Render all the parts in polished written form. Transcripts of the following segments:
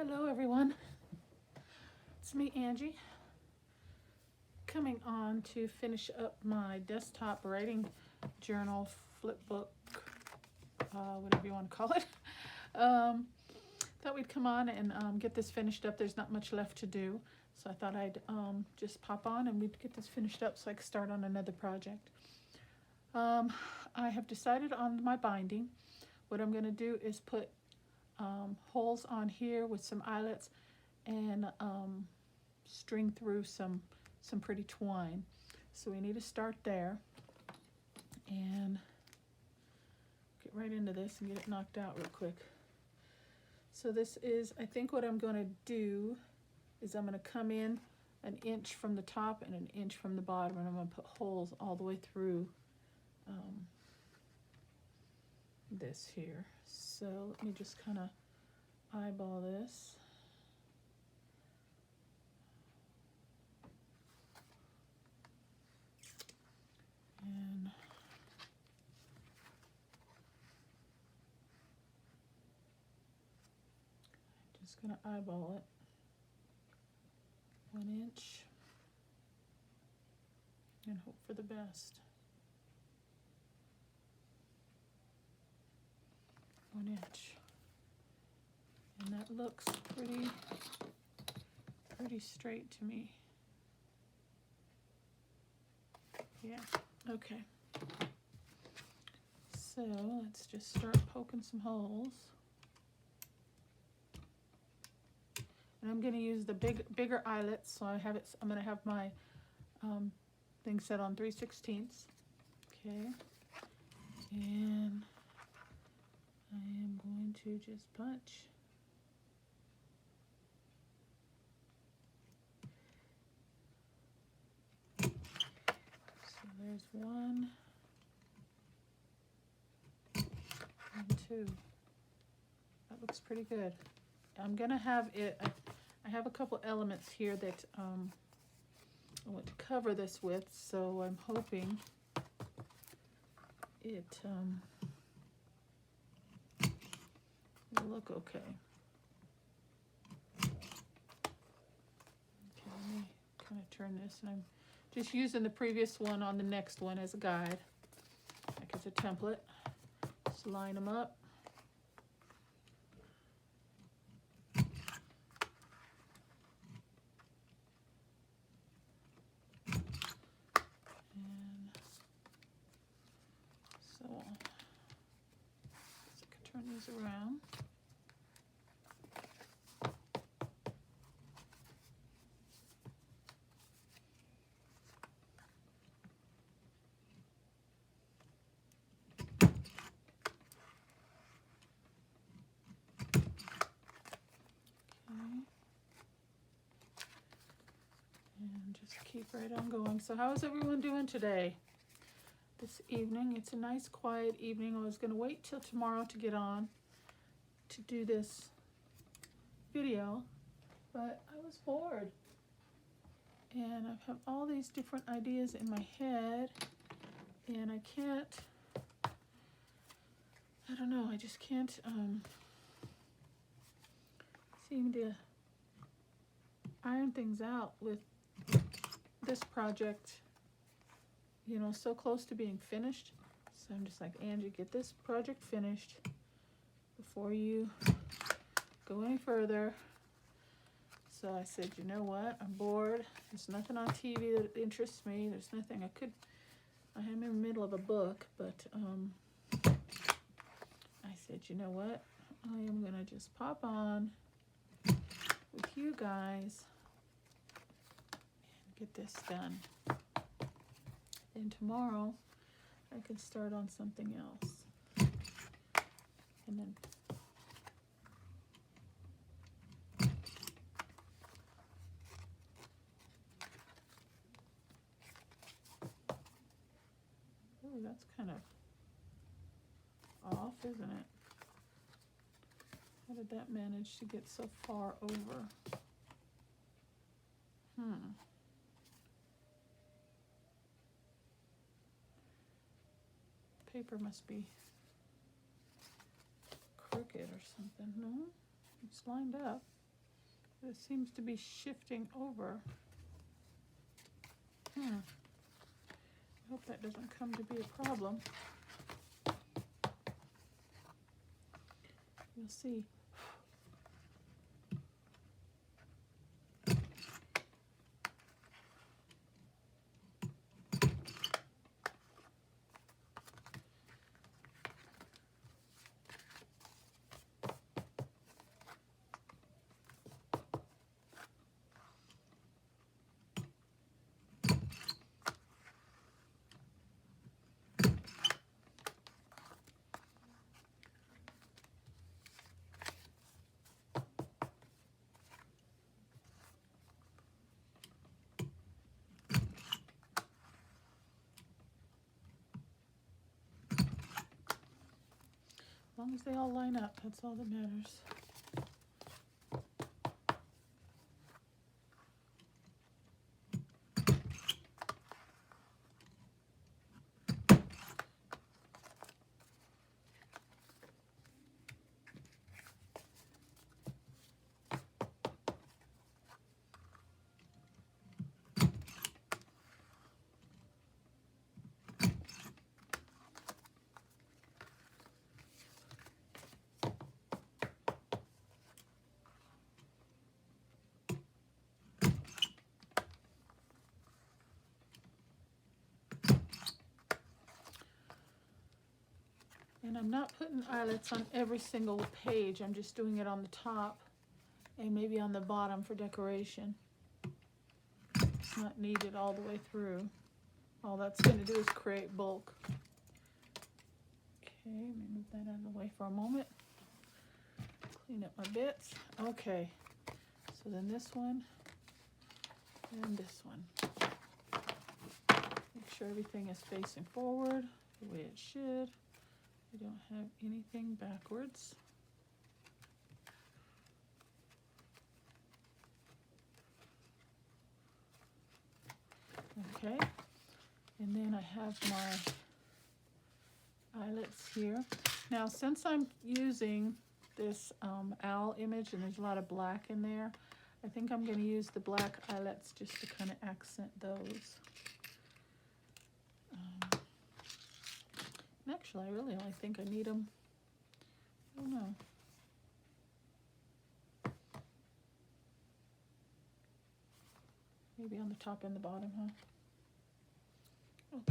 Hello everyone, it's me Angie, coming on to finish up my desktop writing journal, flip book, whatever you want to call it. Thought we'd come on and get this finished up. There's not much left to do, so I thought I'd just pop on and we'd get this finished up so I could start on another project. I have decided on my binding. What I'm going to do is put holes on here with some eyelets and string through some pretty twine. So we need to start there and get right into this and get it knocked out real quick. So this is, I think what I'm going to do is I'm going to come in an inch from the top and an inch from the bottom, and I'm going to put holes all the way through this here. So let me just kind of eyeball this. And just going to eyeball it. 1 inch. And hope for the best. 1 inch. And that looks pretty straight to me. Yeah, okay. So let's just start poking some holes. And I'm going to use the bigger eyelets, so I'm going to have my thing set on 3/16. Okay. And I am going to just punch. So there's 1 and 2. That looks pretty good. I'm gonna have it, I have a couple elements here that I want to cover this with, so I'm hoping it will look okay. Okay, let me kind of turn this, and I'm just using the previous one on the next one as a guide, like as a template. Just line them up. And so on. So I can turn these around. And just keep right on going. So how is everyone doing today? This evening, it's a nice quiet evening. I was going to wait till tomorrow to get on to do this video, but I was bored. And I have all these different ideas in my head, and I can't, I don't know, I just can't seem to iron things out with this project, you know, so close to being finished. So I'm just like, Angie, get this project finished before you go any further. So I said, you know what, I'm bored. There's nothing on TV that interests me. There's nothing I am in the middle of a book, but I said, you know what, I am gonna just pop on with you guys and get this done. And tomorrow I can start on something else. And then ooh, that's kind of off, isn't it? How did that manage to get so far over? Paper must be crooked or something. No, it's lined up. It seems to be shifting over. I hope that doesn't come to be a problem. You'll see. As long as they all line up, that's all that matters. And I'm not putting eyelets on every single page. I'm just doing it on the top and maybe on the bottom for decoration. It's not needed all the way through. All that's going to do is create bulk. Okay, let me move that out of the way for a moment. Clean up my bits. Okay, so then this one and this one. Make sure everything is facing forward the way it should. We don't have anything backwards. Okay, and then I have my eyelets here. Now, since I'm using this owl image and there's a lot of black in there, I think I'm going to use the black eyelets just to kind of accent those. Actually, I really only think I need them. I don't know. Maybe on the top and the bottom, huh?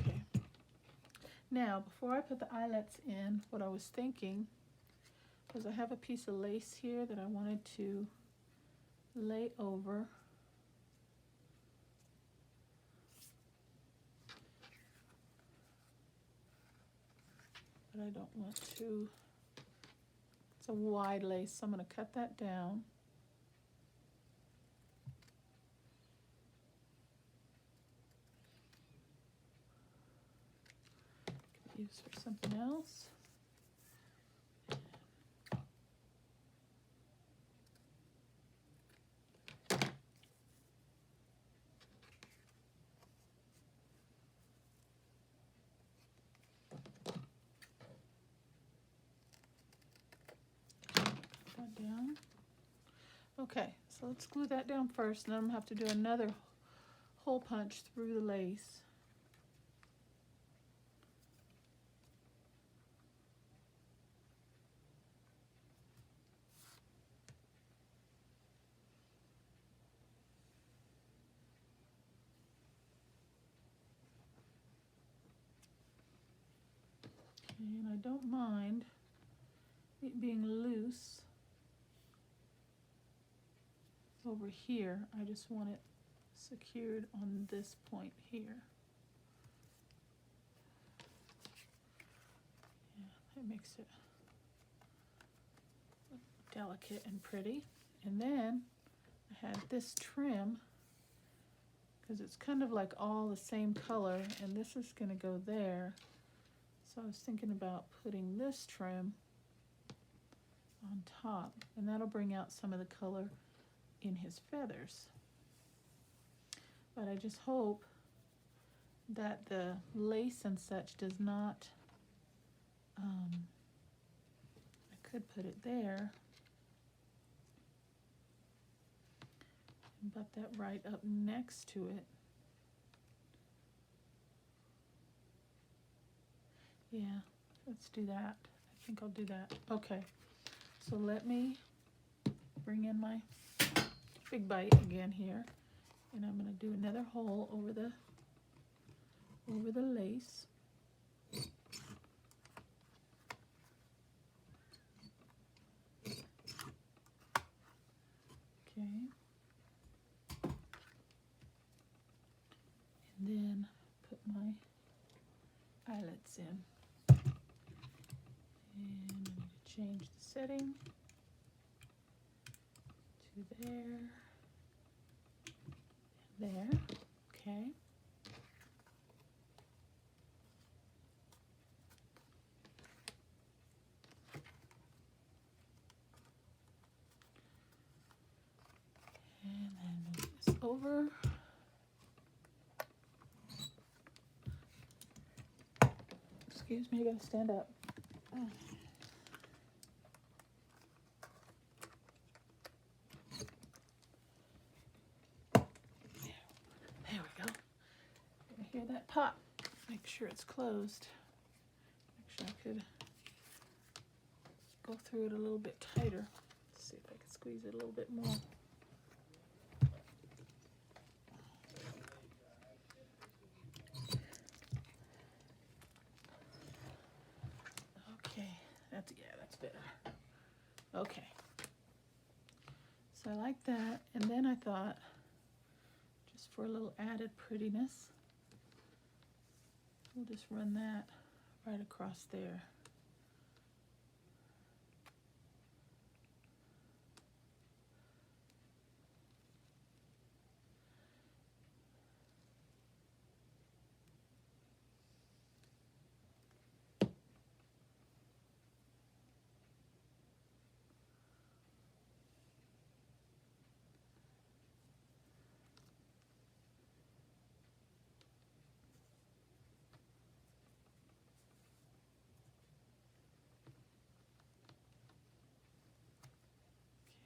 Okay. Now, before I put the eyelets in, what I was thinking was I have a piece of lace here that I wanted to lay over. But I don't want to. It's a wide lace, so I'm going to cut that down. Use for something else. Down. Okay, so let's glue that down first, and then I'm going to have to do another hole punch through the lace. Okay, and I don't mind it being loose over here. I just want it secured on this point here. Yeah, that makes it delicate and pretty. And then I had this trim because it's kind of like all the same color, and this is going to go there. So I was thinking about putting this trim on top, and that'll bring out some of the color in his feathers. But I just hope that the lace and such does not, I could put it there. about that right up next to it. Yeah, let's do that. I think I'll do that. Okay, so let me bring in my big bite again here, and I'm going to do another hole over the lace. Okay. And then put my eyelets in. And I'm going to change the setting to there, and there. Okay. And then move this over. Excuse me, I gotta stand up. There we go. You hear that pop? Make sure it's closed. Actually, I could go through it a little bit tighter. Let's see if I can squeeze it a little bit more. Okay, that's better. Okay. So I like that, and then I thought, just for a little added prettiness, we'll just run that right across there.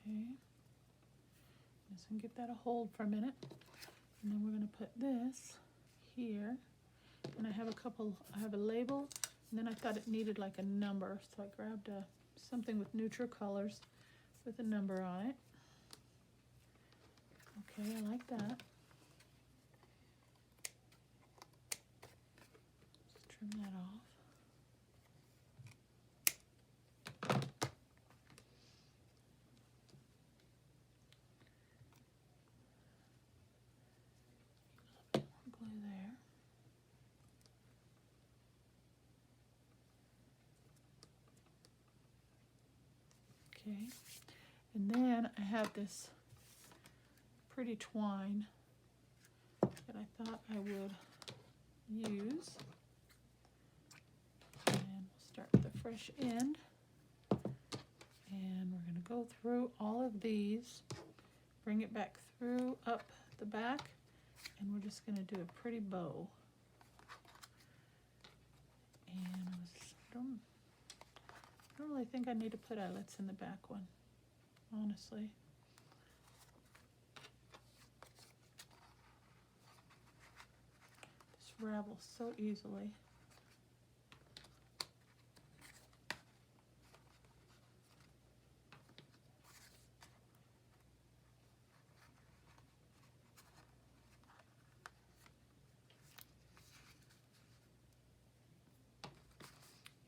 Okay, just gonna give that a hold for a minute, and then we're gonna put this here. And I have a label, and then I thought it needed like a number, so I grabbed something with neutral colors with a number on it. Okay, I like that. Just trim that off. Glue there. Okay, and then I have this pretty twine that I thought I would use. And we'll start with the fresh end. And we're going to go through all of these, bring it back through up the back, and we're just going to do a pretty bow. And I don't really think I need to put eyelets in the back one, honestly. This ravels so easily.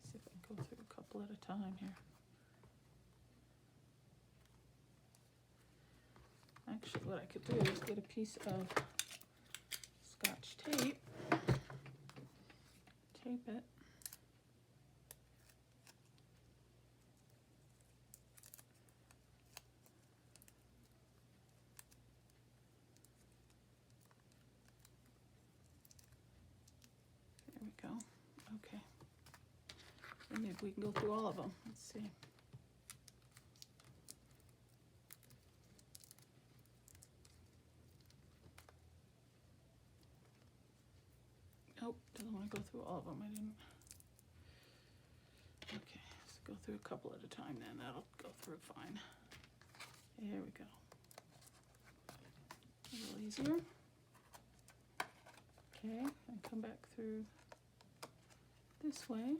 See if I can go through a couple at a time here. Actually, what I could do is get a piece of Scotch tape, tape it, there we go. Okay, and maybe we can go through all of them. Let's see. Nope, doesn't want to go through all of them. I didn't. Okay, let's go through a couple at a time then. That'll go through fine. There we go. easier. Okay, and come back through this way.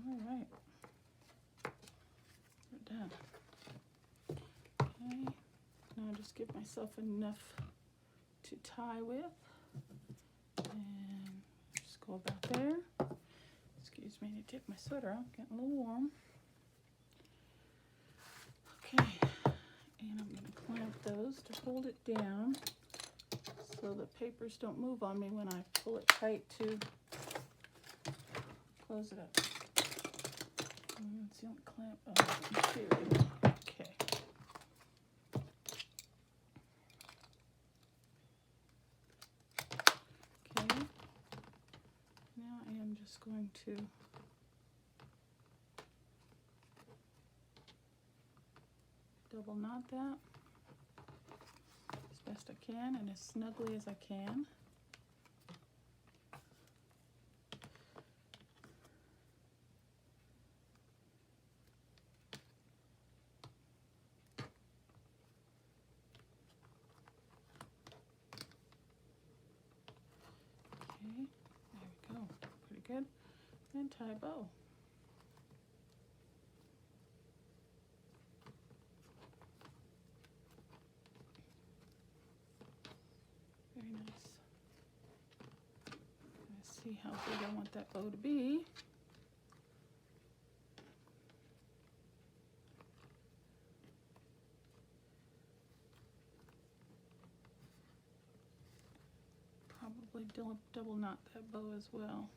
All right, we're done. Okay, now just give myself enough to tie with, and just go about there. Excuse me, I need to take my sweater off, getting a little warm. Okay, and I'm going to clamp those to hold it down so the papers don't move on me when I pull it tight to close it up. It's the only clamp. Oh, here we go. Okay. Okay. Now I am just going to double knot that as best I can and as snugly as I can. Okay, there we go. Pretty good. And tie a bow. Very nice. Let's see how big I want that bow to be. Probably double knot that bow as well.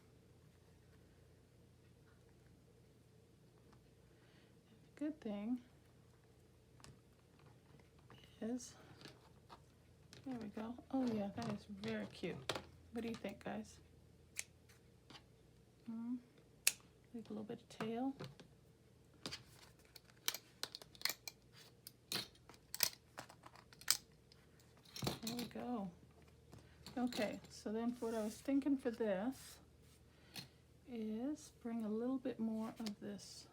The good thing is, there we go. Oh yeah, that is very cute. What do you think, guys? Leave a little bit of tail. There we go. Okay, so then for what I was thinking for this is bring a little bit more of this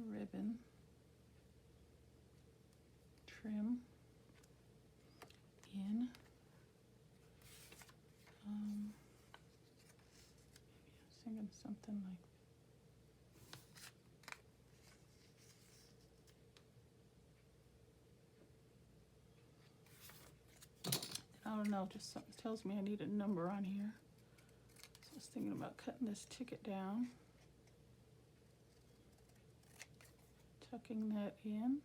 ribbon trim in. Maybe I was thinking something like, I don't know, just something tells me I need a number on here. So I was thinking about cutting this ticket down, tucking that in.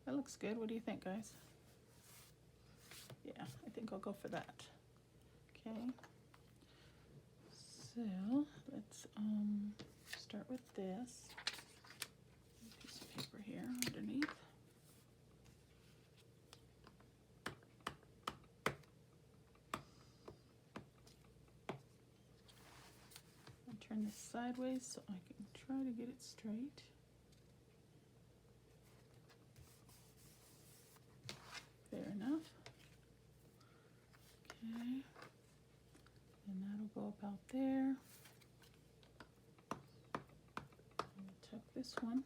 That looks good. What do you think, guys? Yeah, I think I'll go for that. Okay. So let's start with this piece of paper here underneath. I'll turn this sideways so I can try to get it straight. Fair enough. Okay, and that'll go about there. Tuck this one.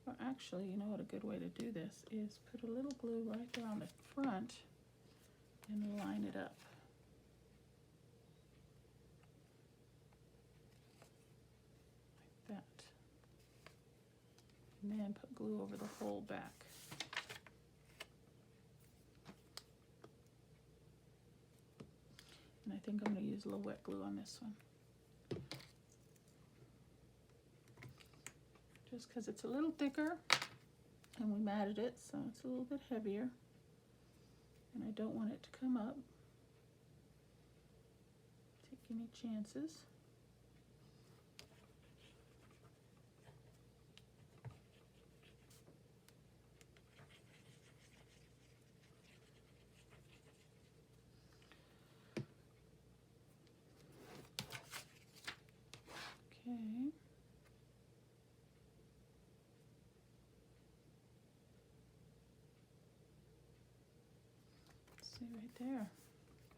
Or actually, you know what, a good way to do this is put a little glue right there on the front and line it up. Like that. And then put glue over the whole back. And I think I'm going to use a little wet glue on this one. Just because it's a little thicker and we matted it, so it's a little bit heavier. And I don't want it to come up. Take any chances. Okay. See right there.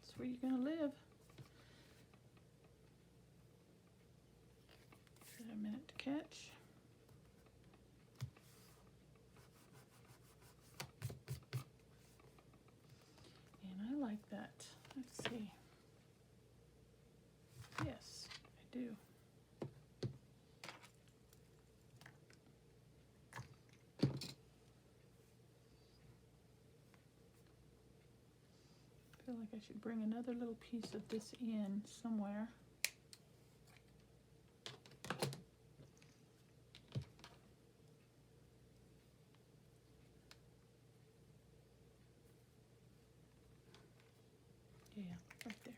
That's where you're going to live. Give it a minute to catch. And I like that. Let's see. Yes, I do. I feel like I should bring another little piece of this in somewhere. Yeah, right there.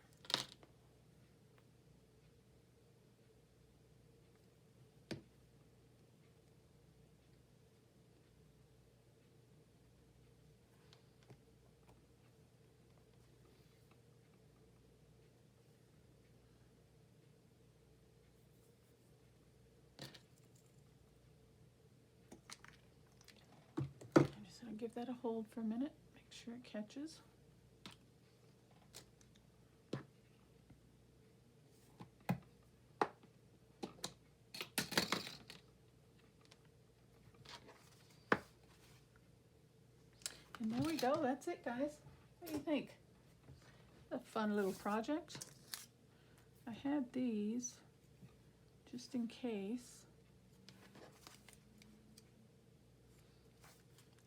I'll give that a hold for a minute, make sure it catches. And there we go, that's it guys. What do you think? A fun little project. I had these just in case.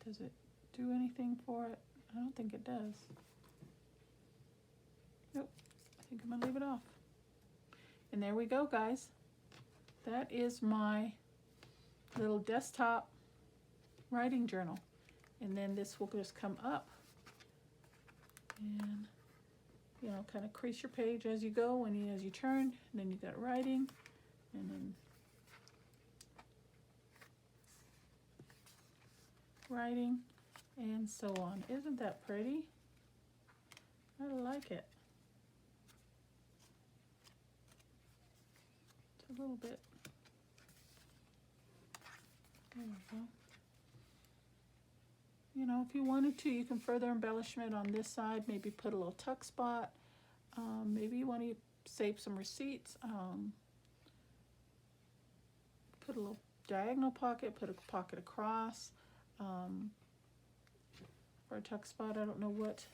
Does it do anything for it? I don't think it does. Nope, I think I'm gonna leave it off. And there we go guys. That is my little desktop writing journal. And then this will just come up and, you know, kind of crease your page as you go and as you turn, and then you got writing, and then writing, and so on. Isn't that pretty? I like it. It's a little bit. There we go. You know, if you wanted to, you can further embellishment on this side, maybe put a little tuck spot. Maybe you want to save some receipts. Put a little diagonal pocket, put a pocket across. For a tuck spot, I don't know what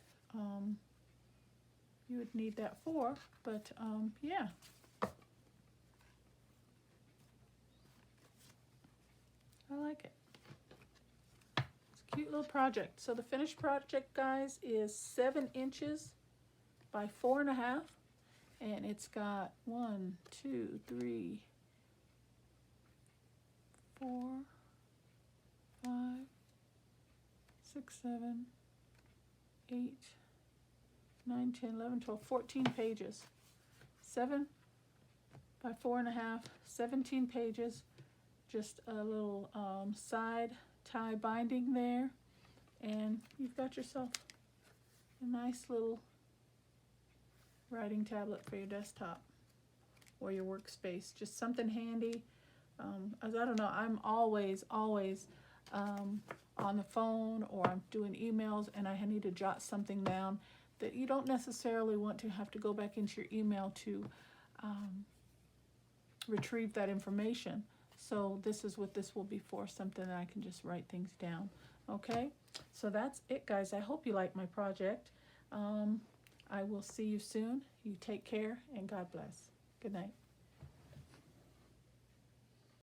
you would need that for, but yeah. I like it. Cute little project. So the finished project guys is 7 inches by 4.5, and it's got 1, 2, 3, 4, 5, 6, 7, 8, 9, 10, 11, 12, 14 pages. 7 by 4.5, 17 pages. Just a little side tie binding there, and you've got yourself a nice little writing tablet for your desktop or your workspace. Just something handy. As I don't know, I'm always on the phone, or I'm doing emails and I need to jot something down that you don't necessarily want to have to go back into your email to retrieve that information. So this is what this will be for, something that I can just write things down. Okay, so that's it, guys. I hope you like my project. I will see you soon. You take care, and God bless. Good night.